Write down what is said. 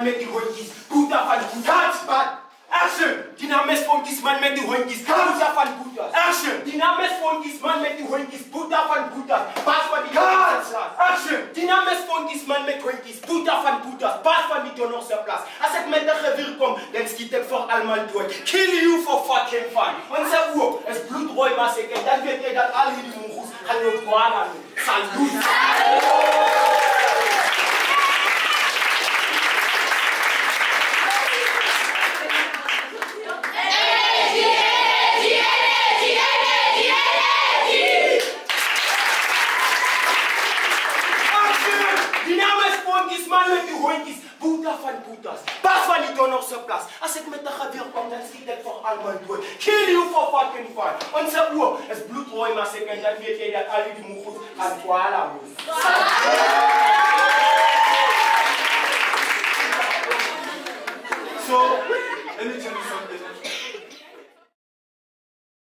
Met die hondjes, Boeta van Boetas. Action! Die naam is Fonkies, man met die hondjes, Boeta van Boetas. Action! Die naam is Fonkies, man met die hondjes, Boeta van Boetas. Pas van die Donnerse. Action! Die naam is Fonkies, man met hondjes, Boeta van Boetas. Pas van die Donnerse plaats. Als ik met de geweer kom, dan schiet ik voor allemaal dood. Kill you for fucking fun. Onze oor is bloedrooi massacre. Dan weet je dat al die mongoes gaan je op kwaad. Salut! Boeta van Boetas, pas van die Donnerse plaats. Als ik met de geweer kom, dan schiet ik voor allemaal dood. Kill you for fucking fun. Onze oor is bloedrooi massacre en dan weet jij dat al die mongoes gaan kwaad. So, let me tell you something.